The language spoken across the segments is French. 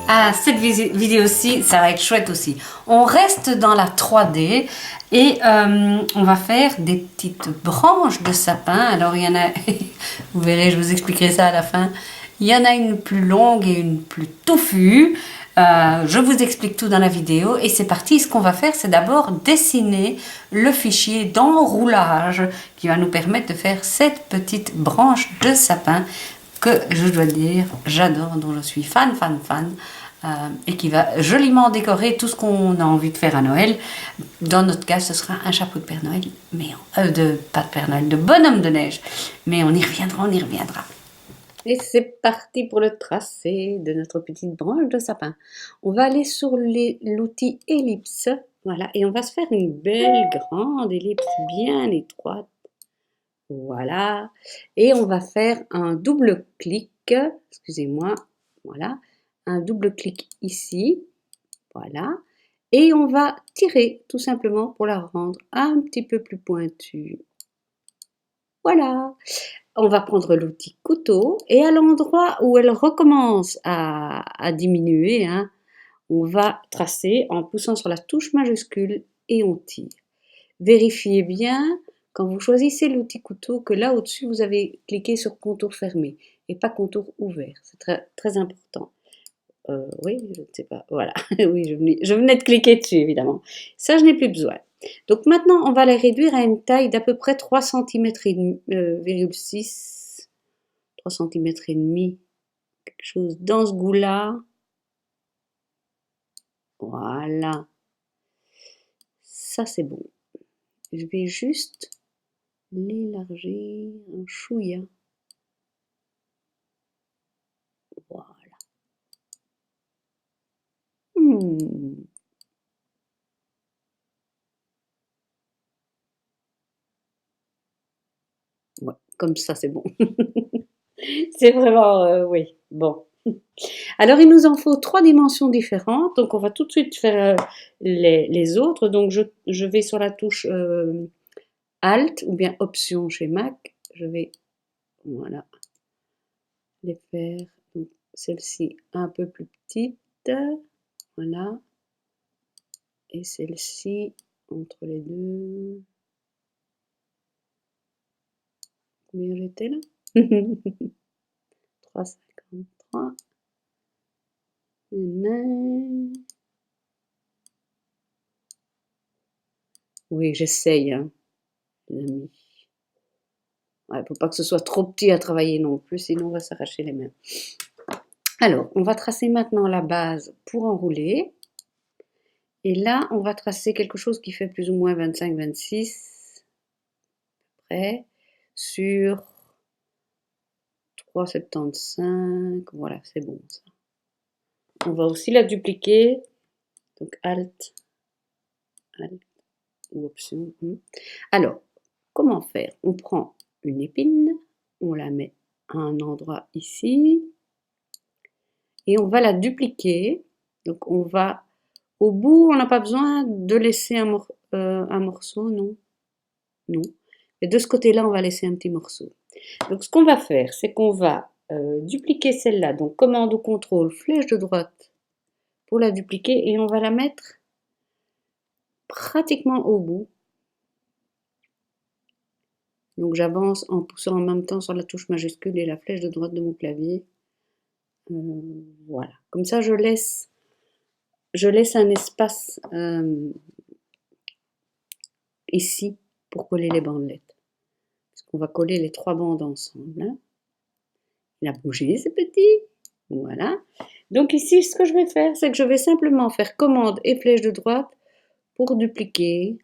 Ah, cette vidéo-ci, ça va être chouette aussi. On reste dans la 3D et on va faire des petites branches de sapin. Alors, il y en a, vous verrez, je vous expliquerai ça à la fin. Il y en a une plus longue et une plus touffue. Je vous explique tout dans la vidéo et c'est parti. Ce qu'on va faire, c'est d'abord dessiner le fichier d'enroulage qui va nous permettre de faire cette petite branche de sapin que je dois dire, j'adore, dont je suis fan, et qui va joliment décorer tout ce qu'on a envie de faire à Noël. Dans notre cas, ce sera un chapeau de Père Noël, mais pas de Père Noël, de bonhomme de neige. Mais on y reviendra, on y reviendra. Et c'est parti pour le tracé de notre petite branche de sapin. On va aller sur l'outil ellipse, voilà, et on va se faire une belle grande ellipse bien étroite. Voilà, et on va faire un double clic, excusez-moi, voilà, un double clic ici, voilà, et on va tirer tout simplement pour la rendre un petit peu plus pointue. Voilà, on va prendre l'outil couteau et à l'endroit où elle recommence à diminuer, hein, on va tracer en poussant sur la touche majuscule et on tire. Vérifiez bien quand vous choisissez l'outil couteau que là au-dessus vous avez cliqué sur contour fermé et pas contour ouvert. C'est très, très important. Oui, je ne sais pas. Voilà. Oui, je venais de cliquer dessus évidemment. Ça, je n'ai plus besoin. Donc maintenant, on va les réduire à une taille d'à peu près 3 cm et 6, 3 cm et demi, quelque chose dans ce goût-là. Voilà. Ça, c'est bon. Je vais juste l'élargir un chouïa. Voilà. Ouais, comme ça, c'est bon. C'est vraiment, oui, bon. Alors, il nous en faut 3 dimensions différentes. Donc, on va tout de suite faire les autres. Donc, je vais sur la touche Alt ou bien Option chez Mac. Je vais, voilà, les faire. Donc, celle-ci un peu plus petite. Voilà. Et celle-ci entre les deux. Combien j'étais là? 3,53. Oui, j'essaye, hein, les amis. Ouais, faut pas que ce soit trop petit à travailler non plus, sinon on va s'arracher les mains. Alors, on va tracer maintenant la base pour enrouler. Et là, on va tracer quelque chose qui fait plus ou moins 25-26, près, sur 3,75. Voilà, c'est bon ça. On va aussi la dupliquer. Donc, Alt ou Option. Alors, comment faire? On prend une épine, on la met à un endroit ici, et on va la dupliquer. Donc on va au bout, on n'a pas besoin de laisser un morceau, non, non. Et de ce côté-là, on va laisser un petit morceau. Donc ce qu'on va faire, c'est qu'on va dupliquer celle-là. Donc commande ou contrôle, flèche de droite pour la dupliquer, et on va la mettre pratiquement au bout. Donc j'avance en poussant en même temps sur la touche majuscule et la flèche de droite de mon clavier. Voilà, comme ça je laisse un espace ici pour coller les bandelettes. Parce qu'on va coller les 3 bandes ensemble. Hein. Il a bougé, c'est petit. Voilà. Donc ici, ce que je vais faire, c'est que je vais simplement faire commande et flèche de droite pour dupliquer.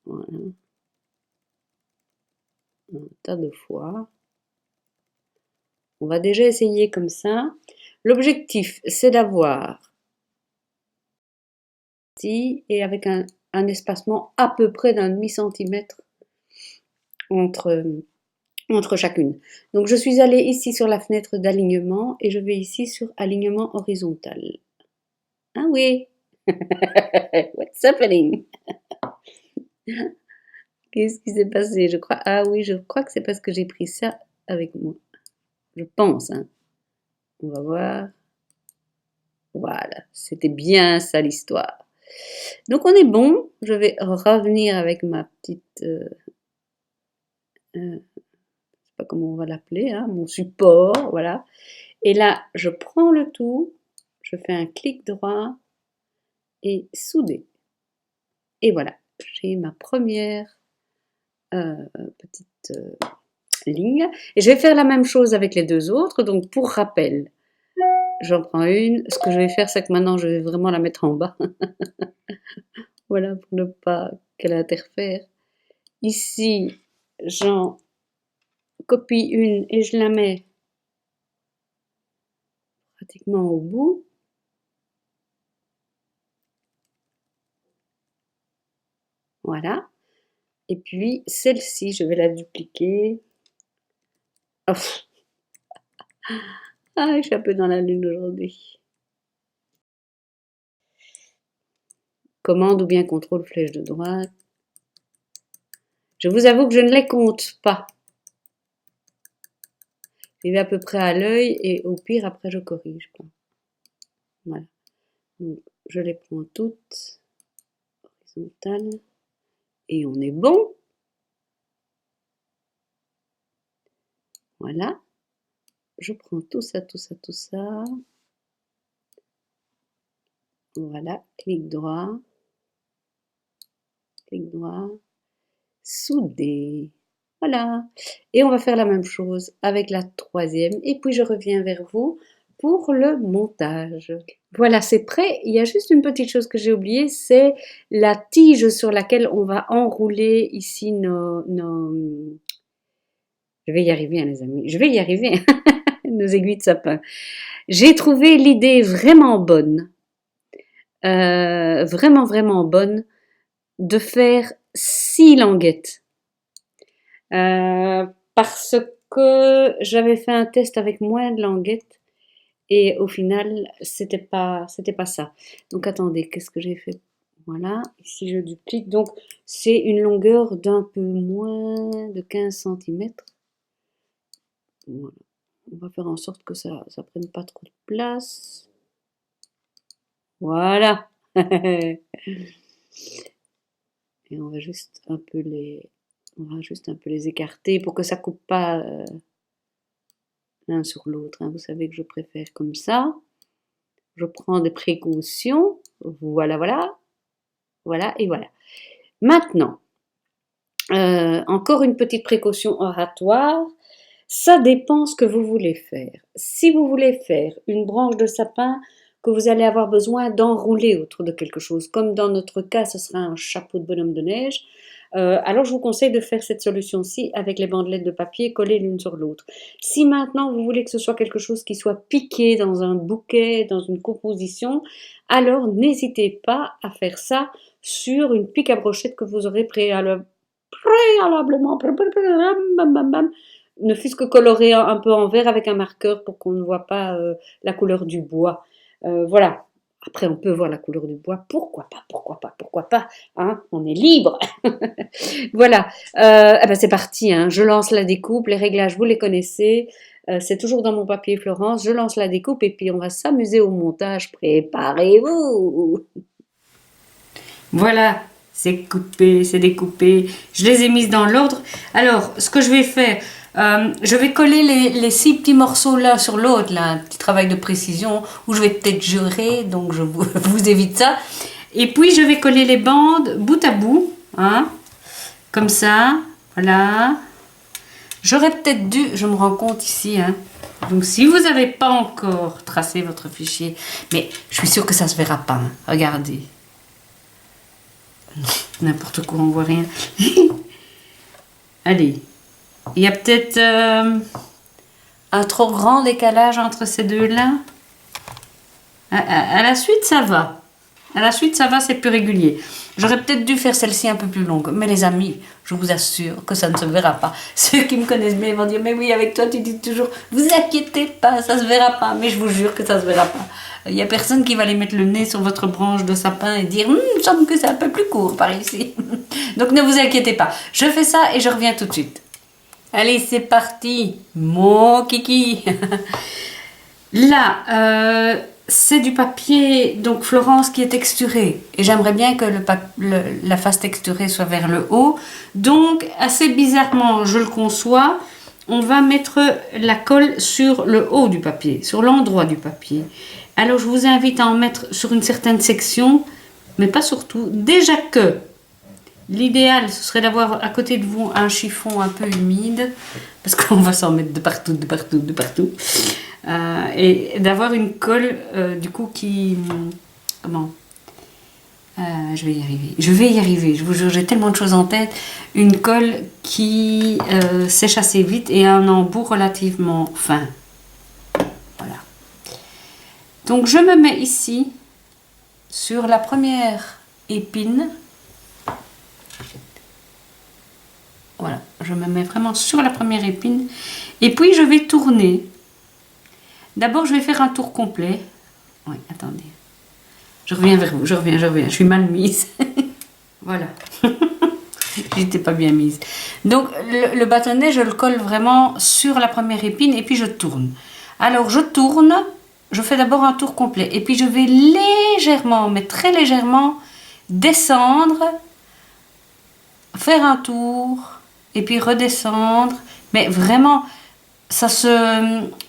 Voilà. Un tas de fois. On va déjà essayer comme ça. L'objectif, c'est d'avoir ici et avec un espacement à peu près d'un demi-centimètre entre chacune. Donc je suis allée ici sur la fenêtre d'alignement et je vais ici sur alignement horizontal. Ah oui. What's happening? Qu'est-ce qui s'est passé? Ah oui, je crois que c'est parce que j'ai pris ça avec moi. Je pense, hein. On va voir. Voilà, c'était bien ça l'histoire. Donc on est bon, je vais revenir avec ma petite, je sais pas comment on va l'appeler, hein, mon support, voilà. Et là, je prends le tout, je fais un clic droit et souder. Et voilà, j'ai ma première petite ligne. Et je vais faire la même chose avec les deux autres. Donc pour rappel, j'en prends une. Ce que je vais faire, c'est que maintenant, je vais vraiment la mettre en bas. Voilà, pour ne pas qu'elle interfère. Ici, j'en copie une et je la mets pratiquement au bout. Voilà. Et puis, celle-ci, je vais la dupliquer. Oh. Ah, je suis un peu dans la lune aujourd'hui. Commande ou bien contrôle flèche de droite. Je vous avoue que je ne les compte pas. J'y vais à peu près à l'œil et au pire, après, je corrige. Voilà. Donc, je les prends toutes horizontales et on est bon. Voilà. Je prends tout ça, tout ça, tout ça. Voilà. Clic droit. Clic droit. Souder. Voilà. Et on va faire la même chose avec la troisième. Et puis, je reviens vers vous pour le montage. Voilà, c'est prêt. Il y a juste une petite chose que j'ai oubliée, c'est la tige sur laquelle on va enrouler ici nos... Je vais y arriver, hein, les amis. Je vais y arriver. Nos aiguilles de sapin. J'ai trouvé l'idée vraiment bonne. Vraiment, vraiment bonne de faire 6 languettes. Parce que j'avais fait un test avec moins de languettes et au final, c'était pas ça. Donc attendez, qu'est-ce que j'ai fait? Voilà, ici je duplique. Donc c'est une longueur d'un peu moins de 15 cm. Voilà. On va faire en sorte que ça prenne pas trop de place. Voilà. Et on va juste un peu les écarter pour que ça coupe pas l'un sur l'autre. Hein. Vous savez que je préfère comme ça. Je prends des précautions. Voilà, voilà. Voilà et voilà. Maintenant, encore une petite précaution oratoire. Ça dépend ce que vous voulez faire. Si vous voulez faire une branche de sapin que vous allez avoir besoin d'enrouler autour de quelque chose, comme dans notre cas, ce sera un chapeau de bonhomme de neige, alors je vous conseille de faire cette solution-ci avec les bandelettes de papier collées l'une sur l'autre. Si maintenant vous voulez que ce soit quelque chose qui soit piqué dans un bouquet, dans une composition, alors n'hésitez pas à faire ça sur une pique à brochette que vous aurez préalablement, ne fût-ce que coloré un peu en vert avec un marqueur pour qu'on ne voit pas la couleur du bois. Voilà. Après, on peut voir la couleur du bois. Pourquoi pas, hein, on est libre. Voilà. Eh ben c'est parti, hein. Je lance la découpe. Les réglages, vous les connaissez. C'est toujours dans mon papier Florence. Je lance la découpe et puis on va s'amuser au montage. Préparez-vous. Voilà. C'est coupé, c'est découpé. Je les ai mises dans l'ordre. Alors, ce que je vais faire, je vais coller les 6 petits morceaux l'un sur l'autre, là, un petit travail de précision, où je vais peut-être jurer, donc je vous évite ça. Et puis, je vais coller les bandes bout à bout, hein, comme ça, voilà. J'aurais peut-être dû, je me rends compte ici, hein, donc si vous n'avez pas encore tracé votre fichier, mais je suis sûre que ça ne se verra pas, hein, regardez. N'importe quoi, on voit rien. Allez, il y a peut-être un trop grand décalage entre ces deux-là. À la suite, ça va. À la suite, ça va, c'est plus régulier. J'aurais peut-être dû faire celle-ci un peu plus longue. Mais les amis, je vous assure que ça ne se verra pas. Ceux qui me connaissent bien vont dire, mais oui, avec toi, tu dis toujours, vous inquiétez pas, ça se verra pas. Mais je vous jure que ça se verra pas. Il n'y a personne qui va aller mettre le nez sur votre branche de sapin et dire, il me semble que c'est un peu plus court par ici. Donc ne vous inquiétez pas. Je fais ça et je reviens tout de suite. Allez, c'est parti, mon kiki. Là, c'est du papier, donc Florence, qui est texturé. Et j'aimerais bien que la face texturée soit vers le haut. Donc, assez bizarrement, je le conçois, on va mettre la colle sur le haut du papier, sur l'endroit du papier. Alors, je vous invite à en mettre sur une certaine section, mais pas sur tout. Déjà que l'idéal, ce serait d'avoir à côté de vous un chiffon un peu humide, parce qu'on va s'en mettre de partout, de partout, de partout. Et d'avoir une colle, du coup, qui... Comment je vais y arriver. Je vais y arriver, je vous jure, j'ai tellement de choses en tête. Une colle qui sèche assez vite et un embout relativement fin. Voilà. Donc, je me mets ici, sur la première épine. Voilà, je me mets vraiment sur la première épine. Et puis, je vais tourner. D'abord, je vais faire un tour complet. Oui, attendez. Je reviens vers vous, je reviens. Je suis mal mise. Voilà. J'étais pas bien mise. Donc, le bâtonnet, je le colle vraiment sur la première épine et puis je tourne. Alors, je tourne. Je fais d'abord un tour complet. Et puis, je vais légèrement, mais très légèrement, descendre. Faire un tour. Et puis, redescendre. Mais vraiment...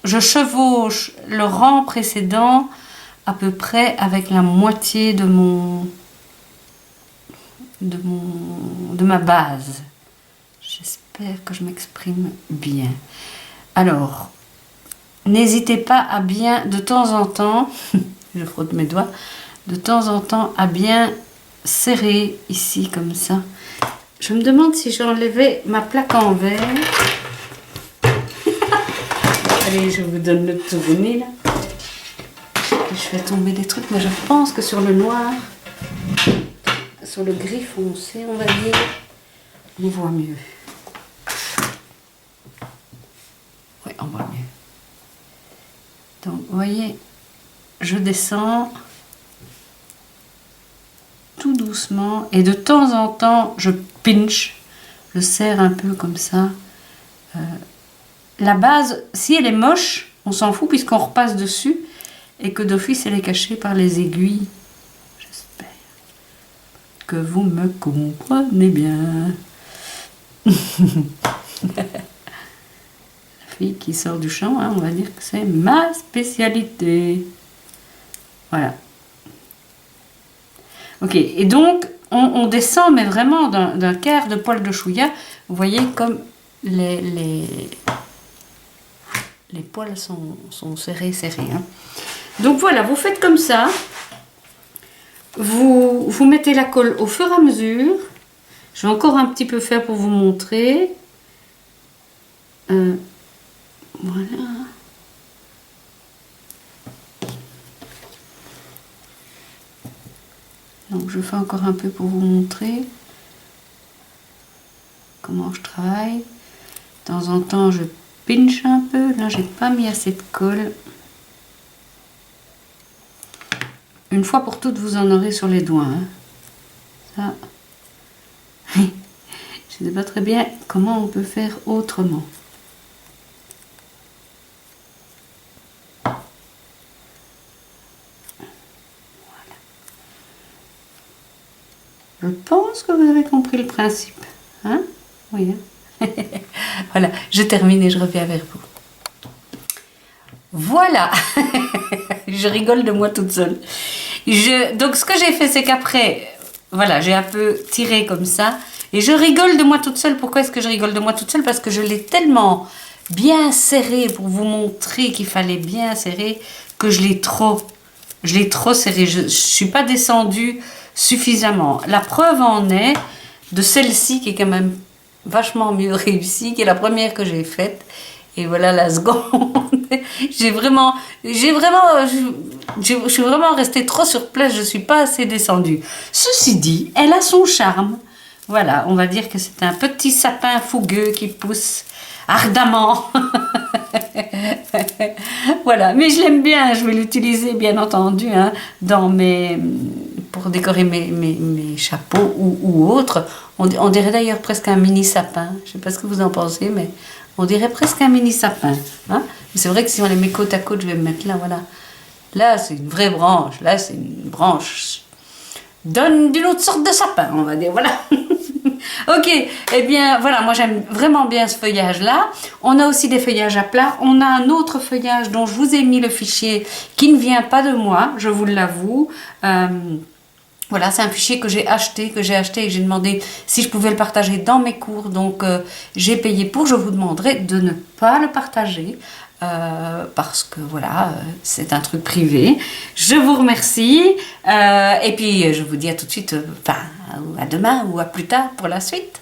je chevauche le rang précédent à peu près avec la moitié de ma base. J'espère que je m'exprime bien. Alors, n'hésitez pas à bien, de temps en temps, je frotte mes doigts, de temps en temps à bien serrer ici comme ça. Je me demande si j'enlevais ma plaque en verre. Allez, je vous donne le tournis là. Je fais tomber des trucs, mais je pense que sur le noir, sur le gris foncé, on va dire, on voit mieux. Oui, on voit mieux. Donc, vous voyez, je descends tout doucement et de temps en temps, je pinch, je serre un peu comme ça. La base, si elle est moche, on s'en fout puisqu'on repasse dessus et que d'office elle est cachée par les aiguilles. J'espère que vous me comprenez bien. La fille qui sort du champ, hein, on va dire que c'est ma spécialité. Voilà. Ok, et donc on descend, mais vraiment d'un quart de poil de chouïa. Vous voyez comme les poils sont serrés. Hein. Donc voilà, vous faites comme ça. Vous mettez la colle au fur et à mesure. Je vais encore un petit peu faire pour vous montrer. Voilà. Donc je fais encore un peu pour vous montrer comment je travaille. De temps en temps, je pinch un peu. Là, j'ai pas mis assez de colle. Une fois pour toutes, vous en aurez sur les doigts. Hein. Ça, je ne sais pas très bien comment on peut faire autrement. Voilà. Je pense que vous avez compris le principe. Hein? Oui. Hein? Voilà, je termine et je reviens vers vous. Voilà. Je rigole de moi toute seule. Donc ce que j'ai fait, c'est qu'après, voilà, j'ai un peu tiré comme ça. Et je rigole de moi toute seule. Pourquoi est-ce que je rigole de moi toute seule? Parce que je l'ai tellement bien serré pour vous montrer qu'il fallait bien serrer que je l'ai trop serré. Je ne suis pas descendue suffisamment. La preuve en est de celle-ci qui est quand même vachement mieux réussie, qui est la première que j'ai faite. Et voilà la seconde. Je suis vraiment restée trop sur place, je ne suis pas assez descendue. Ceci dit, elle a son charme. Voilà, on va dire que c'est un petit sapin fougueux qui pousse ardemment. Voilà, mais je l'aime bien, je vais l'utiliser bien entendu hein, pour décorer mes chapeaux ou autres. On dirait d'ailleurs presque un mini sapin. Je ne sais pas ce que vous en pensez, mais on dirait presque un mini sapin. Hein. C'est vrai que si on les met côte à côte, je vais me mettre là, voilà. Là, c'est une vraie branche. Là, c'est une branche d'une autre sorte de sapin, on va dire. Voilà. Ok, eh bien voilà, moi j'aime vraiment bien ce feuillage-là. On a aussi des feuillages à plat. On a un autre feuillage dont je vous ai mis le fichier qui ne vient pas de moi, je vous l'avoue. Voilà, c'est un fichier que j'ai acheté et j'ai demandé si je pouvais le partager dans mes cours. Donc j'ai payé pour, je vous demanderai de ne pas le partager. Parce que voilà, c'est un truc privé. Je vous remercie et puis je vous dis à tout de suite, à demain ou à plus tard pour la suite.